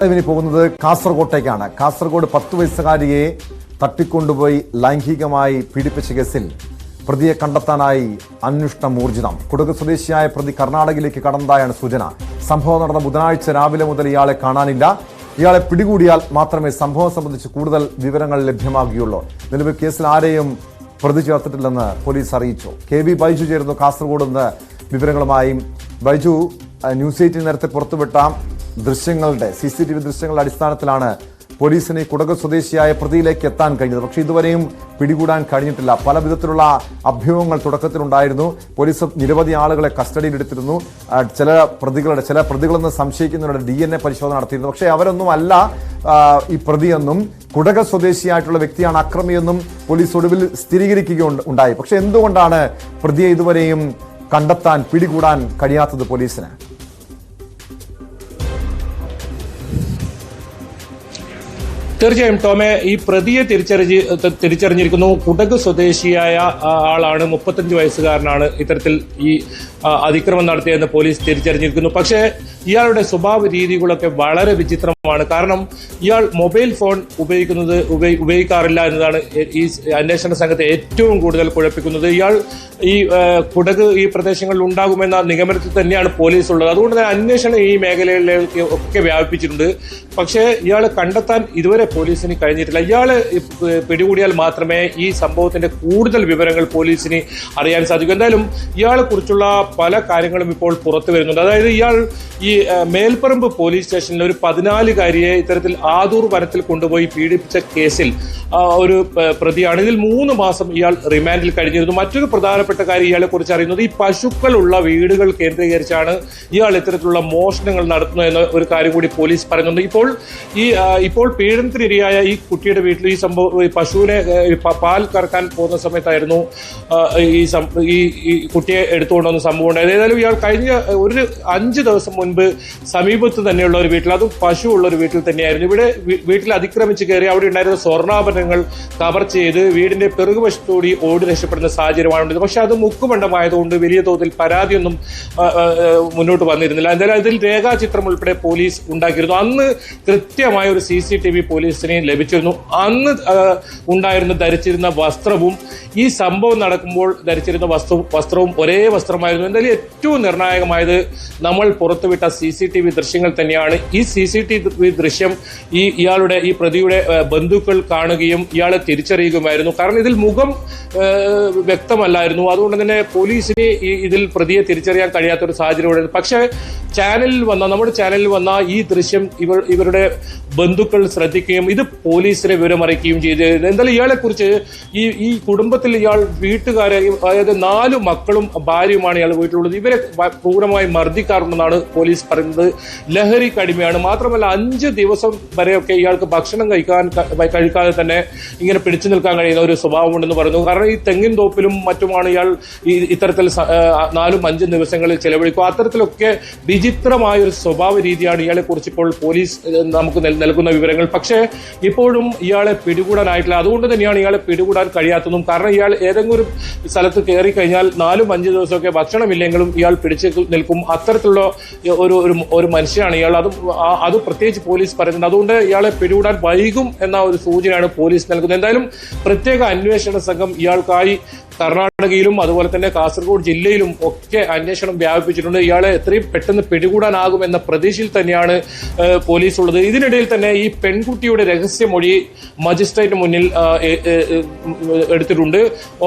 ഇനി പോകുന്നത് കാസർഗോട്ടേക്കാണ്. കാസർഗോഡ് 10 വയസ്സുകാരിയെ തട്ടിക്കൊണ്ടുപോയി ലൈംഗികമായി പീഡിപ്പിച്ച കേസിൽ പ്രതിയെ കണ്ടെത്താനായി അന്വേഷണം ഊർജിതം. കുടക് സ്വദേശിയായ പ്രതി കർണാടകയിലേക്ക് കടന്നതായാണ് സൂചന. സംഭവം നടന്ന ബുധനാഴ്ച രാവിലെ മുതൽ ഇയാളെ കാണാനില്ല. ഇയാളെ പിടികൂടിയാൽ മാത്രമേ സംഭവം സംബന്ധിച്ച് കൂടുതൽ വിവരങ്ങൾ ലഭ്യമാകുകയുള്ളൂ. നിലവിൽ കേസിൽ ആരെയും പ്രതി ചേർത്തിട്ടില്ലെന്ന് പോലീസ് അറിയിച്ചു. KB ബൈജു ചേരുന്നു കാസർഗോഡ് നിന്ന് വിവരങ്ങളുമായി. ബൈജു, ന്യൂസ് 8 നേരത്തെ പുറത്തുവിട്ട ദൃശ്യങ്ങളുടെ CCTV ദൃശ്യങ്ങളുടെ അടിസ്ഥാനത്തിലാണ് പോലീസിന് കുടക് സ്വദേശിയായ പ്രതിയിലേക്ക് എത്താൻ കഴിഞ്ഞത്. പക്ഷേ ഇതുവരെയും പിടികൂടാൻ കഴിഞ്ഞിട്ടില്ല. പല വിധത്തിലുള്ള അഭ്യൂഹങ്ങൾ തുടക്കത്തിലുണ്ടായിരുന്നു. പോലീസ് നിരവധി ആളുകളെ കസ്റ്റഡിയിലെടുത്തിരുന്നു. ചില പ്രതികളെന്ന് സംശയിക്കുന്നവരുടെ DNA പരിശോധന നടത്തിയിരുന്നു. പക്ഷേ അവരൊന്നും അല്ല ഈ പ്രതിയെന്നും കുടക് സ്വദേശിയായിട്ടുള്ള വ്യക്തിയാണ് അക്രമിയെന്നും പോലീസ് ഒടുവിൽ സ്ഥിരീകരിക്കുകയുണ്ടായി. പക്ഷെ എന്തുകൊണ്ടാണ് പ്രതിയെ ഇതുവരെയും കണ്ടെത്താൻ പിടികൂടാൻ കഴിയാത്തത് പോലീസിന്? തീർച്ചയായും ടോമെ, ഈ പ്രതിയെ തിരിച്ചറിഞ്ഞിരിക്കുന്നു. കുടക് സ്വദേശിയായ ആളാണ്, 35 വയസ്സുകാരനാണ് ഇത്തരത്തിൽ ഈ അതിക്രമം നടത്തിയെന്ന് പോലീസ് തിരിച്ചറിഞ്ഞിരിക്കുന്നു. പക്ഷേ ഇയാളുടെ സ്വഭാവ രീതികളൊക്കെ വളരെ വിചിത്രമാണ്. കാരണം ഇയാൾ മൊബൈൽ ഫോൺ ഉപയോഗിക്കാറില്ല എന്നതാണ് ഈ അന്വേഷണ സംഘത്തെ ഏറ്റവും കൂടുതൽ കുഴപ്പിക്കുന്നത്. ഇയാൾ ഈ കുടക് ഈ പ്രദേശങ്ങളിൽ ഉണ്ടാകുമെന്ന നിഗമനത്തിൽ തന്നെയാണ് പോലീസ് ഉള്ളത്. അതുകൊണ്ട് തന്നെ അന്വേഷണം ഈ മേഖലകളിലേക്ക് ഒക്കെ വ്യാപിപ്പിച്ചിട്ടുണ്ട്. പക്ഷേ ഇയാളെ കണ്ടെത്താൻ ഇതുവരെ പോലീസിന് കഴിഞ്ഞിട്ടില്ല. ഇയാളെ പിടികൂടിയാൽ മാത്രമേ ഈ സംഭവത്തിന്റെ കൂടുതൽ വിവരങ്ങൾ പോലീസിന് അറിയാൻ സാധിക്കൂ. എന്തായാലും ഇയാളെ കുറിച്ചുള്ള പല കാര്യങ്ങളും ഇപ്പോൾ പുറത്തു വരുന്നുണ്ട്. അതായത് ഇയാൾ ഈ മേൽപ്പറമ്പ് പോലീസ് സ്റ്റേഷനിൽ ഒരു 14-കാരിയെ ഇത്തരത്തിൽ ആദൂർ വനത്തിൽ കൊണ്ടുപോയി പീഡിപ്പിച്ച കേസിൽ ഒരു പ്രതിയാണ്. ഇതിൽ 3 മാസം ഇയാൾ റിമാൻഡിൽ കഴിഞ്ഞിരുന്നു. മറ്റൊരു പ്രധാനപ്പെട്ട കാര്യം ഇയാളെ കുറിച്ച് അറിയുന്നത്, ഈ പശുക്കളുള്ള വീടുകൾ കേന്ദ്രീകരിച്ചാണ് ഇയാൾ ഇത്തരത്തിലുള്ള മോഷണങ്ങൾ നടത്തുന്നത് എന്ന ഒരു കാര്യം കൂടി പോലീസ് പറയുന്നുണ്ട്. ഇപ്പോൾ പീഡനത്തിനിരയായ ഈ കുട്ടിയുടെ വീട്ടിൽ ഈ സംഭവം പശുവിനെ പാൽ കറക്കാൻ പോകുന്ന സമയത്തായിരുന്നു ഈ കുട്ടിയെ എടുത്തുകൊണ്ടുവന്ന സംഭവം ഉണ്ടായത്. ഏതായാലും ഇയാൾ കഴിഞ്ഞ ഒരു 5 ദിവസം മുൻപ് സമീപത്ത് തന്നെയുള്ള ഒരു വീട്ടിൽ, അതും പശു ഉള്ള ഒരു വീട്ടിൽ തന്നെയായിരുന്നു. വീട്ടിൽ അതിക്രമിച്ച് കയറി അവിടെ ഉണ്ടായിരുന്ന സ്വർണ്ണാഭരണങ്ങൾ കവർ ചെയ്ത് വീടിന്റെ പിറകുവശത്തോടി ഓടി രക്ഷപ്പെടുന്ന സാഹചര്യമാണ്. പക്ഷെ അത് മുക്കുമണ്ഡമായതുകൊണ്ട് വലിയ തോതിൽ പരാതിയൊന്നും മുന്നോട്ട് വന്നിരുന്നില്ല. എന്തായാലും ഇതിൽ രേഖാചിത്രം ഉൾപ്പെടെ പോലീസ് ഉണ്ടാക്കിയിരുന്നു. അന്ന് കൃത്യമായ ഒരു CCTV പോലീസിന് ലഭിച്ചിരുന്നു. അന്ന് ധരിച്ചിരുന്ന വസ്ത്രവും ഈ സംഭവം നടക്കുമ്പോൾ ധരിച്ചിരുന്ന വസ്ത്രവും ഒരേ വസ്ത്രമായിരുന്നു. എന്തായാലും ഏറ്റവും നിർണായകമായത് നമ്മൾ പുറത്തുവിട്ട CCTV ദൃശ്യങ്ങൾ തന്നെയാണ്. ഈ CCTV ദൃശ്യം ഈ പ്രതിയുടെ ബന്ധുക്കൾ കാണുകയും ഇയാളെ തിരിച്ചറിയുകയുമായിരുന്നു. കാരണം ഇതിൽ മുഖം വ്യക്തമല്ലായിരുന്നു. അതുകൊണ്ട് തന്നെ പോലീസിന് ഇതിൽ പ്രതിയെ തിരിച്ചറിയാൻ കഴിയാത്തൊരു സാഹചര്യമുണ്ടായിരുന്നു. പക്ഷേ നമ്മുടെ ചാനലിൽ വന്ന ഈ ദൃശ്യം ഇവരുടെ ബന്ധുക്കൾ ശ്രദ്ധിക്കുകയും ഇത് പോലീസിനെ വിവരമറിയിക്കുകയും ചെയ്തു. എന്തായാലും ഇയാളെ കുറിച്ച് ഈ കുടുംബത്തിൽ വീട്ടുകാരെ, അതായത് 4 മക്കളും ഭാര്യയുമാണ് ഇയാൾ വീട്ടിലുള്ളത്. ഇവരെ ക്രൂരമായി മർദ്ദിക്കാറുണ്ടെന്നാണ് പോലീസ് പറയുന്നത്. ലഹരി കടിമയാണ്. മാത്രമല്ല 5 ദിവസം വരെയൊക്കെ ഇയാൾക്ക് ഭക്ഷണം കഴിക്കാതെ തന്നെ ഇങ്ങനെ പിടിച്ചു നിൽക്കാൻ കഴിയുന്ന ഒരു സ്വഭാവമുണ്ടെന്ന് പറയുന്നു. കാരണം ഈ തെങ്ങിൻ തോപ്പിലും മറ്റുമാണ് ഇയാൾ ഇത്തരത്തിൽ 4-5 ദിവസങ്ങളിൽ ചെലവഴിക്കുക. അത്തരത്തിലൊക്കെ വിചിത്രമായ ഒരു സ്വഭാവ രീതിയാണ് ഇയാളെ കുറിച്ച് ഇപ്പോൾ പോലീസ് നമുക്ക് നൽകുന്ന വിവരങ്ങൾ. പക്ഷേ ഇപ്പോഴും ഇയാളെ പിടികൂടാനായിട്ടില്ല. അതുകൊണ്ട് തന്നെയാണ് ഇയാളെ പിടികൂടാൻ കഴിയാത്തതും. കാരണം ഇയാൾ ഏതെങ്കിലും ഒരു സ്ഥലത്ത് കയറി കഴിഞ്ഞാൽ 4-5 ദിവസമൊക്കെ ഭക്ഷണമില്ലെങ്കിലും ഇയാൾ പിടിച്ചു നിൽക്കും. അത്തരത്തിലുള്ള ഒരു മനുഷ്യനാണ് ഇയാൾ. അത് പ്രത്യേകിച്ച് പോലീസ് പറയുന്നുണ്ട്. അതുകൊണ്ട് ഇയാളെ പിടികൂടാൻ വൈകും എന്ന ഒരു സൂചനയാണ് പോലീസ് നൽകുന്നത്. എന്തായാലും പ്രത്യേക അന്വേഷണ സംഘം ഇയാൾക്കായി കർണാടകയിലും അതുപോലെ തന്നെ കാസർഗോഡ് ജില്ലയിലും ഒക്കെ അന്വേഷണം വ്യാപിപ്പിച്ചിട്ടുണ്ട്. ഇയാളെ എത്രയും പെട്ടെന്ന് പിടികൂടാനാകും എന്ന പ്രതീക്ഷയിൽ തന്നെയാണ് പോലീസ് ഉള്ളത്. ഇതിനിടയിൽ തന്നെ ഈ പെൺകുട്ടിയുടെ രഹസ്യമൊഴി മജിസ്ട്രേറ്റ് മുന്നിൽ എടുത്തിട്ടുണ്ട്.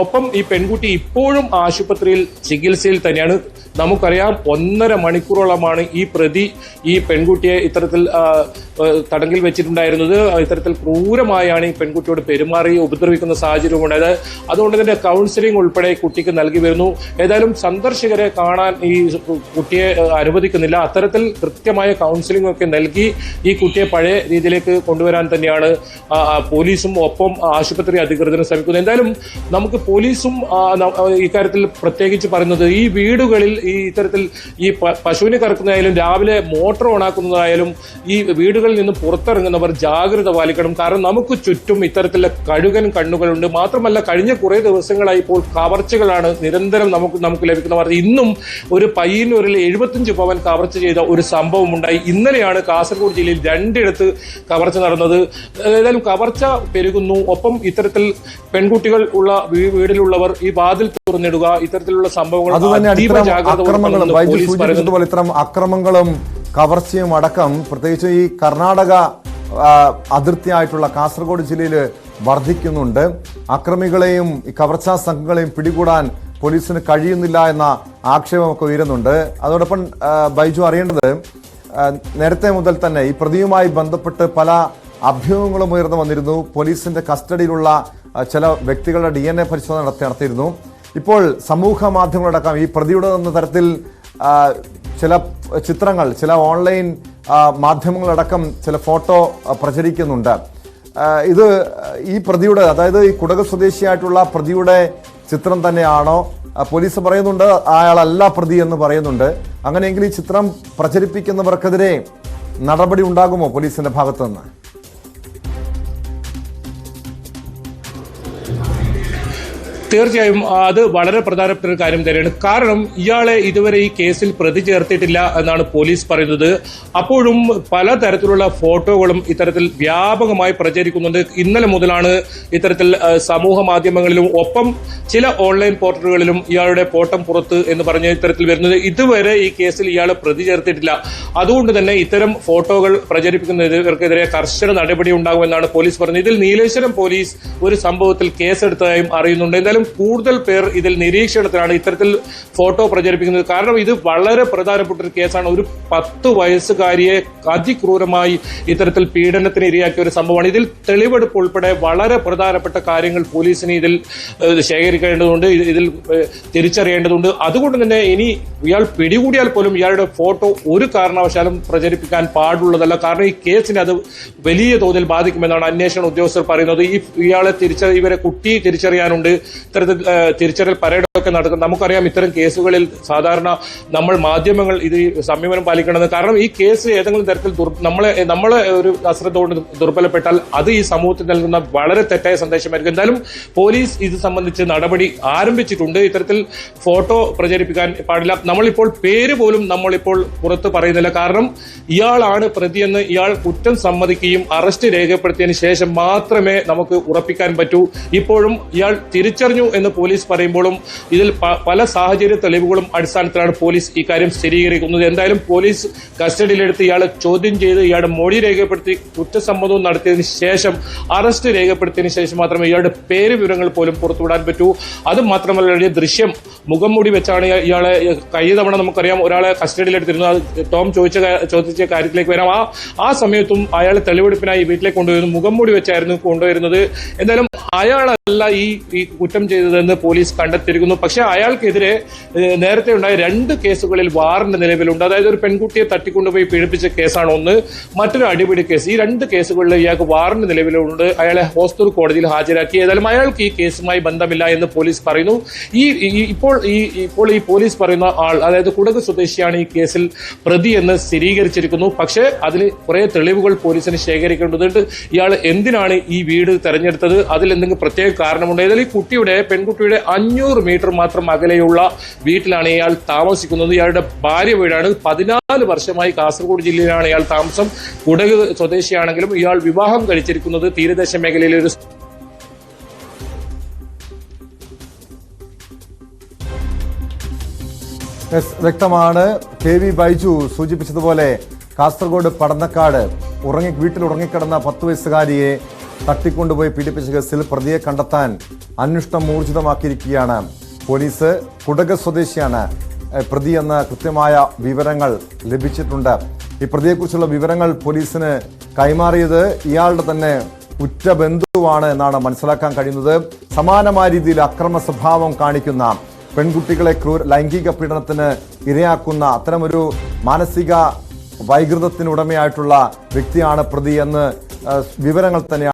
ഒപ്പം ഈ പെൺകുട്ടി ഇപ്പോഴും ആശുപത്രിയിൽ ചികിത്സയിൽ തന്നെയാണ്. നമുക്കറിയാം 1.5 മണിക്കൂറോളമാണ് ഈ പ്രതി ഈ പെൺകുട്ടിയെ ഇത്തരത്തിൽ തടങ്കിൽ വെച്ചിട്ടുണ്ടായിരുന്നത്. ഇത്തരത്തിൽ ക്രൂരമായാണ് ഈ പെൺകുട്ടിയോട് പെരുമാറി ഉപദ്രവിക്കുന്ന സാഹചര്യം ഉണ്ടായത്. അതുകൊണ്ട് തന്നെ കൗൺസിലിംഗ് ഉൾപ്പെടെ കുട്ടിക്ക് നൽകി വരുന്നു. ഏതായാലും സന്ദർശകരെ കാണാൻ ഈ കുട്ടിയെ അനുവദിക്കുന്നില്ല. അത്തരത്തിൽ കൃത്യമായ കൗൺസിലിംഗ് ഒക്കെ നൽകി ഈ കുട്ടിയെ പഴയ രീതിയിലേക്ക് കൊണ്ടുവരാൻ തന്നെയാണ് പോലീസും ഒപ്പം ആശുപത്രി അധികൃതരും ശ്രമിക്കുന്നത്. എന്തായാലും നമുക്ക് പോലീസും ഇക്കാര്യത്തിൽ പ്രത്യേകിച്ച് പറയുന്നത്, ഈ വീടുകളിൽ ഈ ഇത്തരത്തിൽ ഈ പശുവിനെ കറക്കുന്നതായാലും രാവിലെ മോട്ടോർ ഓണാക്കുന്നതായാലും ഈ വീടുകളിൽ നിന്ന് പുറത്തിറങ്ങുന്നവർ ജാഗ്രത പാലിക്കണം. കാരണം നമുക്ക് ചുറ്റും ഇത്തരത്തിലുള്ള കഴുകൻ കണ്ണുകളുണ്ട്. മാത്രമല്ല കഴിഞ്ഞ കുറേ ദിവസങ്ങളായി ഇപ്പോൾ കവർച്ചകളാണ് നിരന്തരം നമുക്ക് ലഭിക്കുന്ന വാർത്ത. ഇന്നും ഒരു പയ്യന്നൂരിൽ 75 പവൻ കവർച്ച ചെയ്ത ഒരു സംഭവം ഉണ്ടായി. ഇന്നലെയാണ് കാസർഗോഡ് ജില്ലയിൽ 2 കവർച്ച നടന്നത്. ഏതായാലും കവർച്ച പെരുകുന്നു. ഒപ്പം ഇത്തരത്തിൽ പെൺകുട്ടികൾ ഉള്ള വീടിലുള്ളവർ ഈ വാതിൽ തുറന്നിടുക, ഇത്തരത്തിലുള്ള സംഭവങ്ങൾ ഇത്തരം അക്രമങ്ങളും കവർച്ചയും അടക്കം പ്രത്യേകിച്ച് ഈ കർണാടക അതിർത്തിയായിട്ടുള്ള കാസർഗോഡ് ജില്ലയിൽ വർദ്ധിക്കുന്നുണ്ട്. അക്രമികളെയും ഈ കവർച്ചാ സംഘങ്ങളെയും പിടികൂടാൻ പോലീസിന് കഴിയുന്നില്ല എന്ന ആക്ഷേപമൊക്കെ ഉയരുന്നുണ്ട്. അതോടൊപ്പം ബൈജു അറിയേണ്ടത്, നേരത്തെ മുതൽ തന്നെ ഈ പ്രതിയുമായി ബന്ധപ്പെട്ട് പല അഭ്യൂഹങ്ങളും ഉയർന്നു വന്നിരുന്നു. പോലീസിന്റെ കസ്റ്റഡിയിലുള്ള ചില വ്യക്തികളുടെ DNA പരിശോധന നടത്തിയിരുന്നു. ഇപ്പോൾ സമൂഹ മാധ്യമങ്ങളടക്കം ഈ പ്രതിയുടെ എന്ന തരത്തിൽ ചില ചിത്രങ്ങൾ, ചില ഓൺലൈൻ മാധ്യമങ്ങളടക്കം ചില ഫോട്ടോ പ്രചരിക്കുന്നുണ്ട്. ഇത് ഈ പ്രതിയുടെ, അതായത് ഈ കുടക് സ്വദേശിയായിട്ടുള്ള പ്രതിയുടെ ചിത്രം തന്നെയാണോ? പോലീസ് പറയുന്നുണ്ട് അയാളല്ല പ്രതി എന്ന് പറയുന്നുണ്ട്. അങ്ങനെയെങ്കിൽ ഈ ചിത്രം പ്രചരിപ്പിക്കുന്നവർക്കെതിരെ നടപടി ഉണ്ടാകുമോ പോലീസിന്റെ ഭാഗത്തു നിന്ന്? തീർച്ചയായും അത് വളരെ പ്രധാനപ്പെട്ട ഒരു കാര്യം തന്നെയാണ്. കാരണം ഇയാളെ ഇതുവരെ ഈ കേസിൽ പ്രതി ചേർത്തിട്ടില്ല എന്നാണ് പോലീസ് പറയുന്നത്. അപ്പോഴും പലതരത്തിലുള്ള ഫോട്ടോകളും ഇത്തരത്തിൽ വ്യാപകമായി പ്രചരിക്കുന്നുണ്ട്. ഇന്നലെ മുതലാണ് ഇത്തരത്തിൽ സമൂഹ മാധ്യമങ്ങളിലും ഒപ്പം ചില ഓൺലൈൻ പോർട്ടലുകളിലും ഇയാളുടെ ഫോട്ടം പുറത്ത് എന്ന് പറഞ്ഞ് ഇത്തരത്തിൽ വരുന്നത്. ഇതുവരെ ഈ കേസിൽ ഇയാളെ പ്രതി ചേർത്തിട്ടില്ല. അതുകൊണ്ട് തന്നെ ഇത്തരം ഫോട്ടോകൾ പ്രചരിപ്പിക്കുന്നവർക്കെതിരെ കർശന നടപടി ഉണ്ടാകുമെന്നാണ് പോലീസ് പറഞ്ഞത്. ഇതിൽ നീലേശ്വരം പോലീസ് ഒരു സംഭവത്തിൽ കേസെടുത്തതായും അറിയുന്നുണ്ട്. എന്തായാലും കൂടുതൽ പേർ ഇതിൽ നിരീക്ഷണത്തിലാണ് ഇത്തരത്തിൽ ഫോട്ടോ പ്രചരിപ്പിക്കുന്നത്. കാരണം ഇത് വളരെ പ്രധാനപ്പെട്ട ഒരു കേസാണ്. ഒരു 10 വയസ്സുകാരിയെ അതിക്രൂരമായി ഇത്തരത്തിൽ പീഡനത്തിന് ഇരയാക്കിയ ഒരു സംഭവമാണ്. ഇതിൽ തെളിവെടുപ്പ് ഉൾപ്പെടെ വളരെ പ്രധാനപ്പെട്ട കാര്യങ്ങൾ പോലീസിന് ഇതിൽ ശേഖരിക്കേണ്ടതുണ്ട്, ഇതിൽ തിരിച്ചറിയേണ്ടതുണ്ട്. അതുകൊണ്ട് തന്നെ ഇനി ഇയാൾ പിടികൂടിയാൽ പോലും ഇയാളുടെ ഫോട്ടോ ഒരു കാരണവശാലും പ്രചരിപ്പിക്കാൻ പാടുള്ളതല്ല. കാരണം ഈ കേസിനെ അത് വലിയ തോതിൽ ബാധിക്കുമെന്നാണ് അന്വേഷണ ഉദ്യോഗസ്ഥർ പറയുന്നത്. ഇയാളെ ഇവരെ കുട്ടിയെ തിരിച്ചറിയാനുണ്ട്. ഇത്തരത്തിൽ തിരിച്ചറിയൽ പരേഡൊക്കെ നടക്കുന്നത് നമുക്കറിയാം. ഇത്തരം കേസുകളിൽ സാധാരണ നമ്മൾ മാധ്യമങ്ങൾ ഇത് സംയമനം പാലിക്കണമെന്ന്. കാരണം ഈ കേസ് ഏതെങ്കിലും തരത്തിൽ നമ്മളെ ഒരു അശ്രദ്ധ കൊണ്ട് ദുർബലപ്പെട്ടാൽ അത് ഈ സമൂഹത്തിൽ നൽകുന്ന വളരെ തെറ്റായ സന്ദേശമായിരിക്കും. എന്തായാലും പോലീസ് ഇത് സംബന്ധിച്ച് നടപടി ആരംഭിച്ചിട്ടുണ്ട്. ഇത്തരത്തിൽ ഫോട്ടോ പ്രചരിപ്പിക്കാൻ പാടില്ല. നമ്മളിപ്പോൾ പേര് പോലും നമ്മളിപ്പോൾ പുറത്ത് പറയുന്നില്ല. കാരണം ഇയാളാണ് പ്രതിയെന്ന് ഇയാൾ കുറ്റം സമ്മതിക്കുകയും അറസ്റ്റ് രേഖപ്പെടുത്തിയതിനു ശേഷം മാത്രമേ നമുക്ക് ഉറപ്പിക്കാൻ പറ്റൂ. ഇപ്പോഴും ഇയാൾ തിരിച്ചറിഞ്ഞു എന്ന് പോലീസ് പറയുമ്പോഴും ഇതിൽ പല സാഹചര്യ തെളിവുകളും അടിസ്ഥാനത്തിലാണ് പോലീസ് ഇക്കാര്യം സ്ഥിരീകരിക്കുന്നത്. എന്തായാലും പോലീസ് കസ്റ്റഡിയിലെടുത്ത് ഇയാളെ ചോദ്യം ചെയ്ത് ഇയാളുടെ മൊഴി രേഖപ്പെടുത്തി കുറ്റസമ്മതവും നടത്തിയതിനു ശേഷം അറസ്റ്റ് രേഖപ്പെടുത്തിയതിനു ശേഷം മാത്രമേ ഇയാളുടെ പേര് വിവരങ്ങൾ പോലും പുറത്തുവിടാൻ പറ്റൂ. അത് മാത്രമല്ല ദൃശ്യം മുഖം മൂടി വെച്ചാണ് ഇയാളെ കഴിഞ്ഞ തവണ നമുക്കറിയാം ഒരാളെ കസ്റ്റഡിയിലെടുത്തിരുന്നു. ടോം ചോദിച്ച കാര്യത്തിലേക്ക് വരാം. ആ സമയത്തും അയാളെ തെളിവെടുപ്പിനായി വീട്ടിലേക്ക് കൊണ്ടുവരുന്നു. മുഖം മൂടി വെച്ചായിരുന്നു കൊണ്ടുവരുന്നത്. എന്തായാലും അയാളല്ല ഈ കുറ്റം ചെയ്തതെന്ന് പോലീസ് കണ്ടെത്തിയിരിക്കുന്നു. പക്ഷെ അയാൾക്കെതിരെ നേരത്തെ ഉണ്ടായ 2 കേസുകളിൽ വാറന്റ് നിലവിലുണ്ട്. അതായത് ഒരു പെൺകുട്ടിയെ തട്ടിക്കൊണ്ടുപോയി പീഡിപ്പിച്ച കേസാണ് ഒന്ന്, മറ്റൊരു അടിപിടി കേസ്. ഈ 2 കേസുകളിൽ ഇയാൾക്ക് വാറന്റ് നിലവിലുണ്ട്. അയാളെ ഹോസ്ദുർഗ് കോടതിയിൽ ഹാജരാക്കി. ഏതായാലും അയാൾക്ക് ഈ കേസുമായി ബന്ധമില്ല എന്ന് പോലീസ് പറയുന്നു. ഇപ്പോൾ ഈ പോലീസ് പറയുന്ന ആൾ, അതായത് കുടക് സ്വദേശിയാണ് ഈ കേസിൽ പ്രതി എന്ന് സ്ഥിരീകരിച്ചിരിക്കുന്നു. പക്ഷേ അതിന് കുറെ തെളിവുകൾ പോലീസിന് ശേഖരിക്കേണ്ടതുണ്ട്. ഇയാൾ എന്തിനാണ് ഈ വീട് തെരഞ്ഞെടുത്തത്, അതിൽ എന്തെങ്കിലും പ്രത്യേക കാരണമുണ്ട്? ഏതായാലും ഈ പെൺകുട്ടിയുടെ 500 മീറ്റർ മാത്രം അകലെയുള്ള വീട്ടിലാണ് ഇയാൾ താമസിക്കുന്നത്. ഇയാളുടെ ഭാര്യ വീടാണ്. 14 വർഷമായി കാസർഗോഡ് ജില്ലയിലാണ് ഇയാൾ താമസം. കുടക് സ്വദേശിയാണെങ്കിലും ഇയാൾ വിവാഹം കഴിച്ചിരിക്കുന്നത് തീരദേശ മേഖലയിലെ ഒരു വ്യക്തമാണ്. KV ബൈജു സൂചിപ്പിച്ചതുപോലെ കാസർഗോഡ് പടന്നക്കാട് വീട്ടിൽ ഉറങ്ങിക്കിടന്ന 10 വയസ്സുകാരിയെ തട്ടിക്കൊണ്ടുപോയി പീഡിപ്പിച്ച കേസിൽ പ്രതിയെ കണ്ടെത്താൻ അന്വേഷണം ഊർജിതമാക്കിയിരിക്കുകയാണ് പോലീസ്. കുടക് സ്വദേശിയാണ് പ്രതിയെന്ന് കൃത്യമായ വിവരങ്ങൾ ലഭിച്ചിട്ടുണ്ട്. ഈ പ്രതിയെക്കുറിച്ചുള്ള വിവരങ്ങൾ പോലീസിന് കൈമാറിയത് ഇയാളുടെ തന്നെ ഉറ്റ ബന്ധുവാണ് എന്നാണ് മനസ്സിലാക്കാൻ കഴിയുന്നത്. സമാനമായ രീതിയിൽ അക്രമ സ്വഭാവം കാണിക്കുന്ന പെൺകുട്ടികളെ ലൈംഗിക പീഡനത്തിന് ഇരയാക്കുന്ന അത്തരമൊരു മാനസിക വൈകൃതത്തിനുടമയായിട്ടുള്ള വ്യക്തിയാണ് പ്രതി എന്ന് വിവരങ്ങൾ തന്നെയാണ്